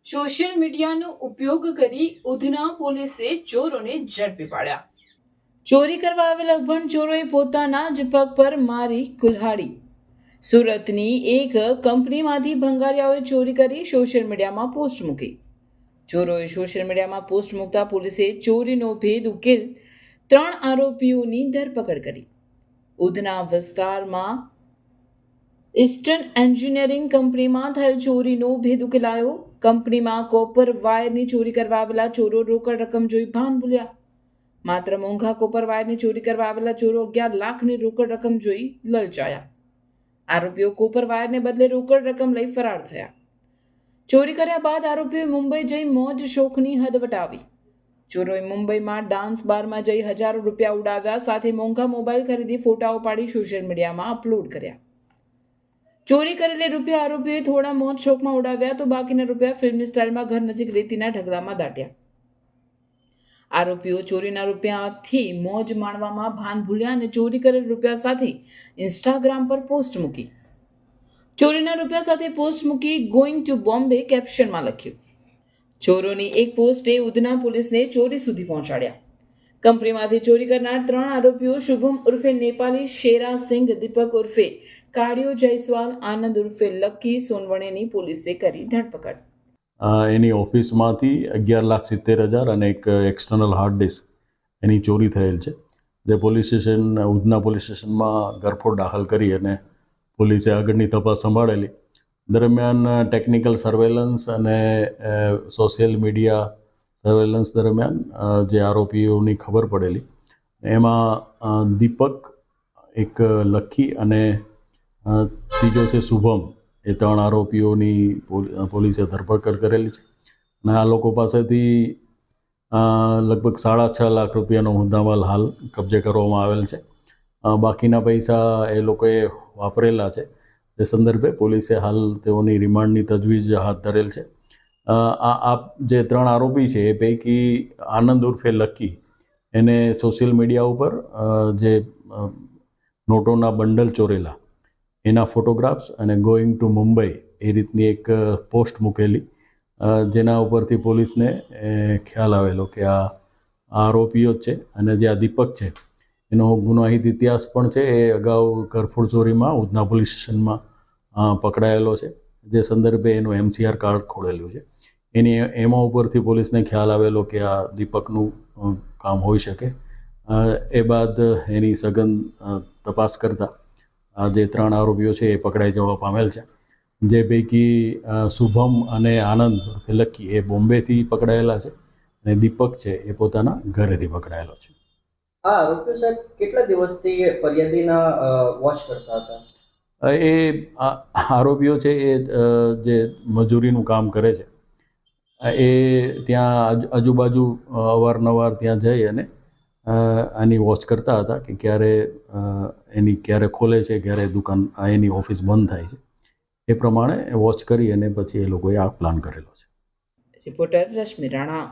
Social મીડિયાનો ઉપયોગ કરી ઉધના પોલીસે ચોરોને ઝડપી પાડ્યા. ચોરી કરવા આવેલા અભણ ચોરોએ પોતાના જ પગ પર મારી કુલ્હાડી. સુરતની એક કંપનીમાંથી ભંગારિયાઓએ ચોરી કરી સોશિયલ મીડિયામાં પોસ્ટ મૂકી. ચોરોએ સોશિયલ મીડિયામાં પોસ્ટ મૂકતા પોલીસે ચોરીનો ભેદ ઉકેલ 3 આરોપીઓની ધરપકડ કરી. ઉધના વિસ્તારમાં ઈસ્ટર્ન એન્જિનિયરિંગ કંપનીમાં થયેલ ચોરીનો ભેદ ઉકેલાયો. કંપનીમાં કોપર વાયરની ચોરી કરવા આવેલા ચોરો રોકડ રકમ જોઈ ભાન ભૂલ્યા. માત્ર મોંઘા કોપર વાયરની ચોરી કરવા આવેલા ચોરો 11 લાખની રોકડ રકમ જોઈ લલચાયા. આરોપીઓ કોપર વાયરને બદલે રોકડ રકમ લઈ ફરાર થયા. ચોરી કર્યા બાદ આરોપીઓએ મુંબઈ જઈ મોજ શોખની હદ વટાવી. ચોરોએ મુંબઈમાં ડાન્સ બારમાં જઈ હજારો રૂપિયા ઉડાવ્યા, સાથે મોંઘા મોબાઈલ ખરીદી ફોટાઓ પાડી સોશિયલ મીડિયામાં અપલોડ કર્યા. ચોરી કરેલી રૂપિયા આરોપીઓએ થોડા મોજ શોખમાં ઉડાવ્યા તો બાકીના રૂપિયા ફિલ્મની સ્ટાઇલમાં ઘર નજીક રેતીના ઢગલામાં દાટ્યા. આરોપીઓ ચોરીના રૂપિયાથી મોજ માણવામાં ભાન ભૂલ્યા અને ચોરી કરેલ રૂપિયા સાથે ઇન્સ્ટાગ્રામ પર પોસ્ટ મૂકી. ચોરીના રૂપિયા સાથે પોસ્ટ મૂકી ગોઈંગ ટુ બોમ્બે કેપ્શનમાં લખ્યું. ચોરોની એક પોસ્ટે ઉધના પોલીસને ચોરી સુધી પહોંચાડ્યા. કંપનીમાંથી ચોરી કરનાર 3 આરોપીઓ શુભમ ઉર્ફે નેપાલી, શેરા સિંઘ, દીપક ઉર્ફે કાળિયો જયસ્વાલ, આનંદ ઉર્ફે લક્કી સોનવણેની પોલીસે કરી ધરપકડ. એની ઓફિસમાંથી 11,70,000 અને એક એક્સટર્નલ હાર્ડ ડિસ્ક એની ચોરી થયેલ છે, જે પોલીસ સ્ટેશન ઉધના પોલીસ સ્ટેશનમાં ગરફોડ દાખલ કરી અને પોલીસે આગળની તપાસ સંભાળેલી. દરમિયાન ટેકનિકલ સર્વેલન્સ અને સોશિયલ મીડિયા સર્વેલન્સ દરમિયાન જે આરોપીઓની ખબર પડેલી, એમાં દીપક, એક લક્કી અને ત્રીજો છે શુભમ, એ 3 આરોપીઓની પોલીસે ધરપકડ કરેલી છે. અને આ લોકો પાસેથી લગભગ 6.5 લાખ રૂપિયાનો મુદ્દામાલ હાલ કબજે કરવામાં આવેલ છે. બાકીના પૈસા એ લોકોએ વાપરેલા છે. તે સંદર્ભે પોલીસે હાલ તેઓની રિમાન્ડની તજવીજ હાથ ધરેલ છે. આ જે 3 આરોપી છે એ પૈકી આનંદ ઉર્ફે લક્કી, એને સોશિયલ મીડિયા ઉપર જે નોટોના બંડલ ચોરેલા એના ફોટોગ્રાફ્સ અને ગોઈંગ ટુ મુંબઈ એ રીતની એક પોસ્ટ મૂકેલી, જેના ઉપરથી પોલીસને ખ્યાલ આવેલો કે આ આરોપીઓ જ છે. અને જે આ દીપક છે એનો ગુનાહિત ઇતિહાસ પણ છે. એ અગાઉ ગરફોડ ચોરીમાં ઉધના પોલીસ સ્ટેશનમાં પકડાયેલો છે, જે સંદર્ભે એનું MCR કાર્ડ ખોલેલું છે. એમાં ઉપરથી પોલીસને ખ્યાલ આવેલો કે આ દીપકનું કામ હોઈ શકે. એ બાદ એની સઘન તપાસ કરતાં આ જે 3 આરોપીઓ છે એ પકડાઈ જવા પામેલ છે. જે પૈકી શુભમ અને આનંદ લક્કી એ બોમ્બેથી પકડાયેલા છે અને દીપક છે એ પોતાના ઘરેથી પકડાયેલો છે. આ આરોપીઓ સાહેબ કેટલા દિવસથી ફરિયાદીના વોચ કરતા હતા? એ આરોપીઓ છે એ જે મજૂરીનું કામ કરે છે એ ત્યાં આજુબાજુ અવારનવાર ત્યાં જઈ અને આની વોચ કરતા હતા કે ક્યારે ખોલે છે, ક્યારે દુકાન એની ઓફિસ બંધ થાય છે. એ પ્રમાણે વોચ કરી અને પછી એ લોકોએ આ પ્લાન કરેલો છે. રિપોર્ટર રશ્મિ રાણા.